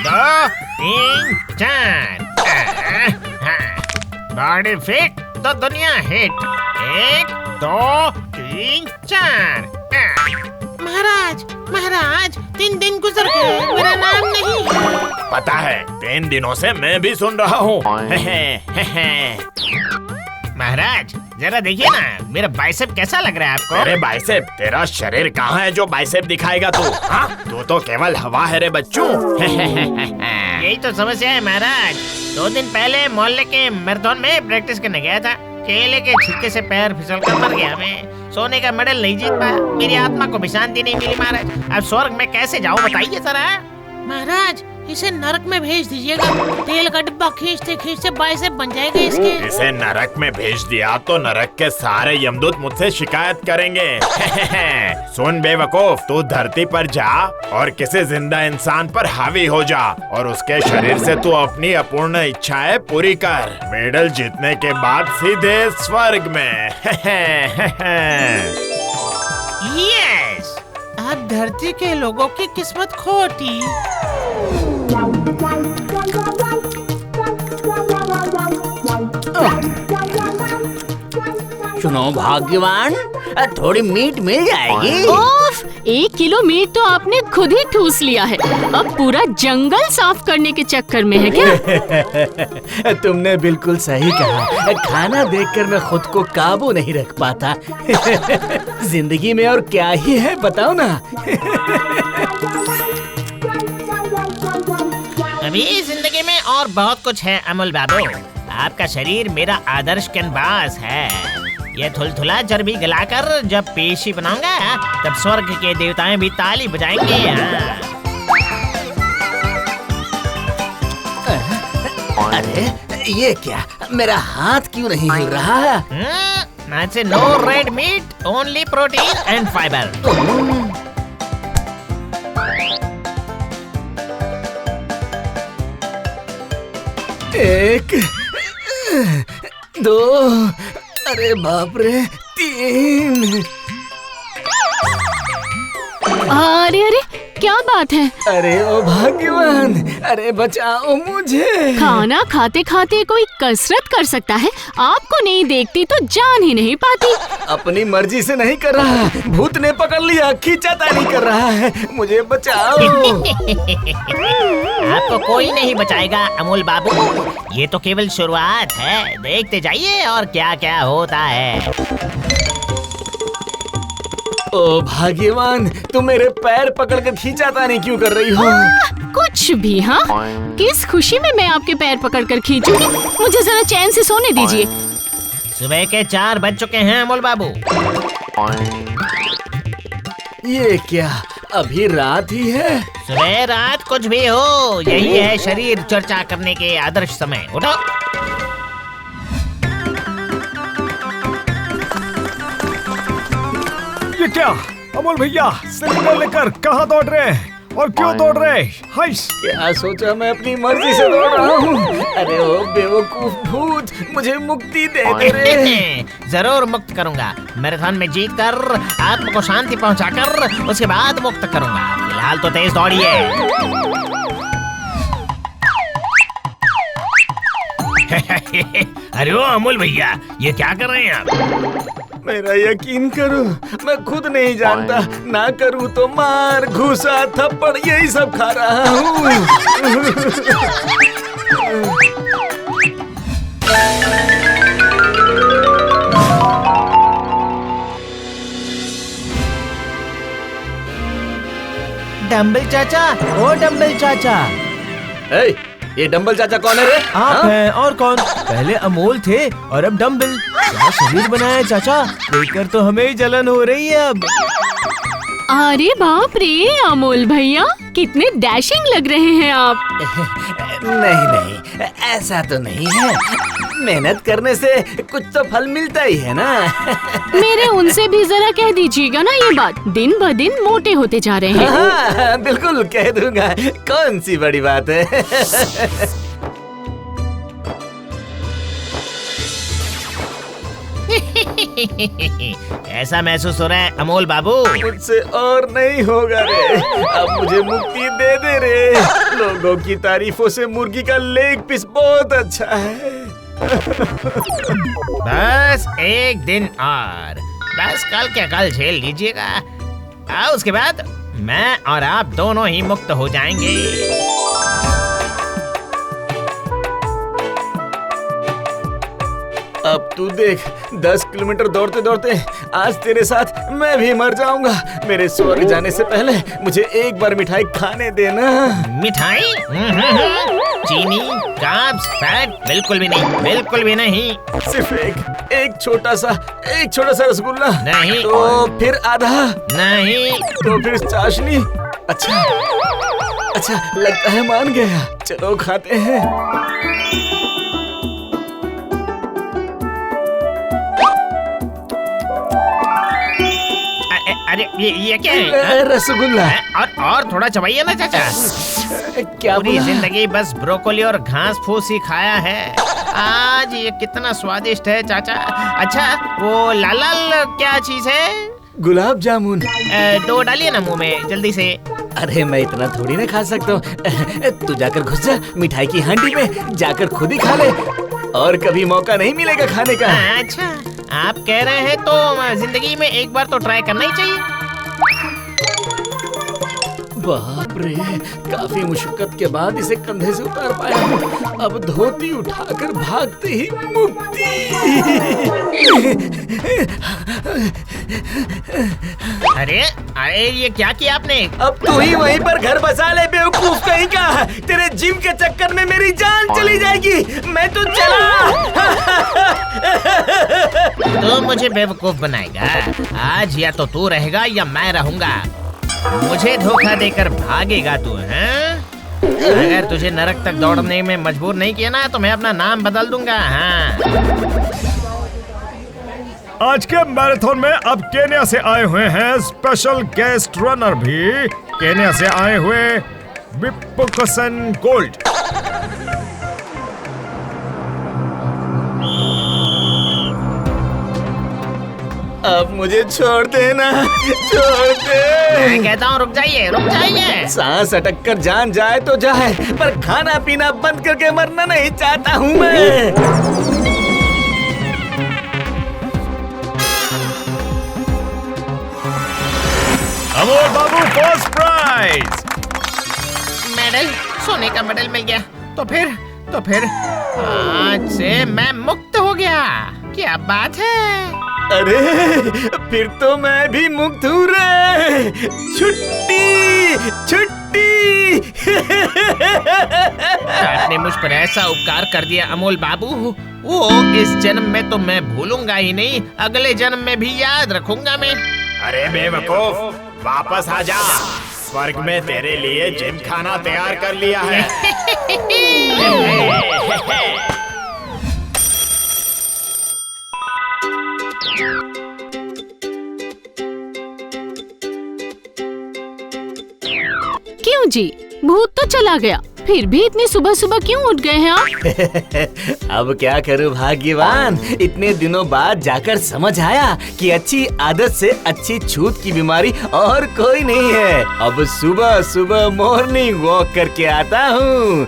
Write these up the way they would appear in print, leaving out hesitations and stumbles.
2 3 4। Body fit तो दुनिया hit. 1 2 3 4। महाराज महाराज 3 दिन गुजर गए, मेरा नाम नहीं है। पता है, 3 दिनों से मैं भी सुन रहा हूँ। महाराज जरा देखिए ना, मेरा बाइसेप कैसा लग रहा है आपको? अरे बाइसेप? तेरा शरीर कहाँ है जो बाइसेप दिखाएगा तू? हाँ, तू तो केवल हवा है रे बच्चू। यही तो समस्या है महाराज। 2 दिन पहले मोहल्ले के मैराथन में प्रैक्टिस करने गया था। केले के छिलके से पैर फिसल कर मर गया मैं। सोने का मेडल नहीं जीत पाया। मेरी आत्मा को भी शांति नहीं मिली महाराज। अब स्वर्ग में कैसे जाऊँ बताइए जरा। महाराज इसे नरक में भेज दीजिएगा। तेल का डिब्बा खींचते खींचते बाइसेप बन जाएगा इसके। इसे नरक में भेज दिया तो नरक के सारे यमदूत मुझसे शिकायत करेंगे। सुन बेवकूफ, तू धरती पर जा और किसी जिंदा इंसान पर हावी हो जा और उसके शरीर से तू अपनी अपूर्ण इच्छाएं पूरी कर। मेडल जीतने के बाद सीधे स्वर्ग में। यस, अब धरती के लोगों की किस्मत खोटी। सुनो भाग्यवान, थोड़ी मीट मिल जाएगी। ओफ, 1 किलो मीट तो आपने खुद ही ठूस लिया है। अब पूरा जंगल साफ करने के चक्कर में है क्या? तुमने बिल्कुल सही कहा। खाना देखकर मैं खुद को काबू नहीं रख पाता। जिंदगी में और क्या ही है बताओ ना। अभी जिंदगी में और बहुत कुछ है अमूल बाबू। आपका शरीर मेरा आदर्श कैनवास है। ये थुलथुला चर्बी गलाकर जब पेशी बनाऊंगा तब स्वर्ग के देवताएं भी ताली बजाएंगे। अरे ये क्या, मेरा हाथ क्यों नहीं हिल रहा? आज से no red meat, only protein and fibre. 1 2, अरे बाप रे 3। अरे अरे, क्या बात है? अरे ओ भाग्यवान, अरे बचाओ मुझे। खाना खाते खाते कोई कसरत कर सकता है? आपको नहीं देखती तो जान ही नहीं पाती। अपनी मर्जी से नहीं कर रहा, भूत ने पकड़ लिया, खींचातानी कर रहा है, मुझे बचाओ। आपको कोई नहीं बचाएगा अमूल बाबू। ये तो केवल शुरुआत है, देखते जाइए और क्या क्या होता है। ओ भाग्यवान, तुम मेरे पैर पकड़कर खींचातानी क्यों कर रही हो? कुछ भी। हाँ, किस खुशी में मैं आपके पैर पकड़कर खींचूंगी? मुझे जरा चैन से सोने दीजिए। सुबह के 4 बज चुके हैं अमूल बाबू। ये क्या, अभी रात ही है? सुबह रात कुछ भी हो, यही है शरीर चर्चा करने के आदर्श समय। उठो। ये क्या अमोल भैया, सिलेंडर लेकर कहाँ दौड़ रहे हैं और क्यों दौड़ रहे? हाइस, क्या सोचा मैं अपनी मर्जी से दौड़ रहा हूँ? अरे ओ बेवकूफ भूत, मुझे मुक्ति दे दे रे। जरूर मुक्त करूंगा। मैराथन में जीत कर आत्मा को शांति पहुंचाकर उसके बाद मुक्त करूंगा। फिलहाल तो तेज दौड़िए। अरे ओ अमोल भैया, ये क्या कर रहे हैं आप? मेरा यकीन करो, मैं खुद नहीं जानता। ना करूँ तो मार, घूसा, थप्पड़ यही सब खा रहा हूँ। डम्बल चाचा, ओ डम्बल चाचा। ये डम्बल चाचा कौन है रे? आप हैं और कौन? पहले अमोल थे और अब डम्बल। क्या शरीर बनाया चाचा, देखकर तो हमें ही जलन हो रही है अब। अरे बाप रे अमोल भैया, कितने डैशिंग लग रहे हैं आप। नहीं, ऐसा तो नहीं है। मेहनत करने से कुछ तो फल मिलता ही है ना। मेरे उनसे भी जरा कह दीजिएगा ना ये बात। दिन ब दिन मोटे होते जा रहे हैं। हाँ, बिल्कुल कह दूंगा। कौन सी बड़ी बात है। ऐसा महसूस हो रहा है अमोल बाबू? मुझसे और नहीं होगा रे। अब मुझे मुक्ति दे दे रे। लोगों की तारीफों से मुर्गी का लेग पीस बहुत अच्छा है। बस एक दिन और, बस कल क्या कल झेल लीजिएगा। उसके बाद मैं और आप दोनों ही मुक्त हो जाएंगे। अब तू देख, 10 किलोमीटर दौड़ते दौड़ते आज तेरे साथ मैं भी मर जाऊंगा। मेरे स्वर्ग जाने से पहले मुझे एक बार मिठाई खाने देना। मिठाई? चीनी, कार्ब्स, फैट? बिल्कुल भी नहीं, बिल्कुल भी नहीं। सिर्फ एक छोटा सा रसगुल्ला। नहीं। तो फिर आधा। नहीं। तो फिर चाशनी। अच्छा, लगता है मान गया। चलो खाते हैं। अरे ये क्या है? रसगुल्ला। और थोड़ा चबाइए ना चाचा। क्या पूरी जिंदगी बस ब्रोकोली और घास फूस ही खाया है, आज ये कितना स्वादिष्ट है चाचा। अच्छा वो लाल लाल क्या चीज है? गुलाब जामुन। 2 डालिए ना मुंह में जल्दी से। अरे मैं इतना थोड़ी ना खा सकता हूँ। तू जाकर घुस जा मिठाई की हांडी में, जाकर खुद ही खा ले, और कभी मौका नहीं मिलेगा खाने का। अच्छा आप कह रहे हैं तो जिंदगी में एक बार तो ट्राई करना ही चाहिए। बाप रे, काफी मुश्किल के बाद इसे कंधे से उतार पाया हूँ। अब धोती उठाकर भागते ही मुक्ति। अरे ये क्या किया आपने? अब तू ही वहीं पर घर बसा ले बेवकूफ कहीं का। तेरे जिम के चक्कर में मेरी जान चली जाएगी। मैं तो चला। तो मुझे बेवकूफ बनाएगा। आज या तो तू रहेगा या मैं रहूंगा। मुझे धोखा देकर भागेगा तू, हैं? अगर तुझे नरक तक दौड़ने में मजबूर नहीं किया ना तो मैं अपना नाम बदल दूंगा। हाँ। आज के मैराथन में अब केन्या से आए हुए हैं स्पेशल गेस्ट रनर भी। केन्या से आए हुए विपुकसन गोल्ड। अब मुझे छोड़ देना, छोड़ दे। मैं कहता हूँ रुक जाइए। सांस अटक कर जान जाए तो जाए, पर खाना पीना बंद करके मरना नहीं चाहता हूँ मैं। अमोल बाबू फर्स्ट प्राइज। मेडल, सोने का मेडल मिल गया। तो फिर आज से मैं मुक्त हो गया। क्या बात है? अरे फिर तो मैं भी मुक्त हूँ रे। छुट्टी। आपने मुझ पर ऐसा उपकार कर दिया अमोल बाबू, वो इस जन्म में तो मैं भूलूंगा ही नहीं, अगले जन्म में भी याद रखूंगा मैं। अरे बेवकूफ, वापस आ जा। स्वर्ग में तेरे लिए जिम खाना तैयार कर लिया है। क्यों जी, भूत तो चला गया, फिर भी इतनी सुबह सुबह क्यों उठ गए हैं आप? अब क्या करूं भाग्यवान, इतने दिनों बाद जाकर समझ आया कि अच्छी आदत से अच्छी छूत की बीमारी और कोई नहीं है। अब सुबह सुबह मॉर्निंग वॉक करके आता हूँ।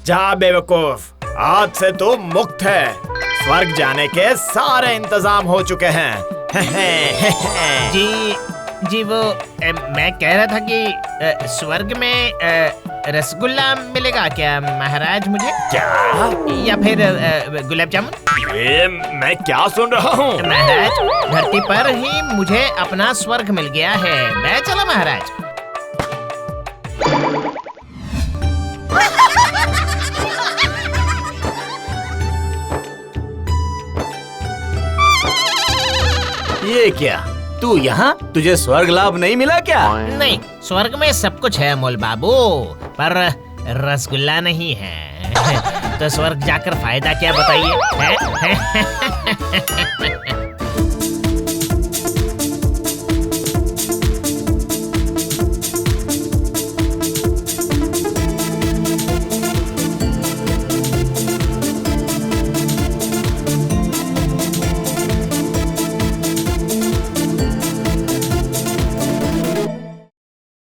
जा बेवकूफ, आज से तू मुक्त है। स्वर्ग जाने के सारे इंतजाम हो चुके हैं। जी वो मैं कह रहा था कि स्वर्ग में रसगुल्ला मिलेगा क्या महाराज मुझे? क्या? या फिर गुलाब जामुन? ये मैं क्या सुन रहा हूँ? महाराज, धरती पर ही मुझे अपना स्वर्ग मिल गया है। मैं चला महाराज। ये क्या, तू यहाँ? तुझे स्वर्ग लाभ नहीं मिला क्या? नहीं, स्वर्ग में सब कुछ है अमोल बाबू, पर रसगुल्ला नहीं है। तो स्वर्ग जाकर फायदा क्या बताइए?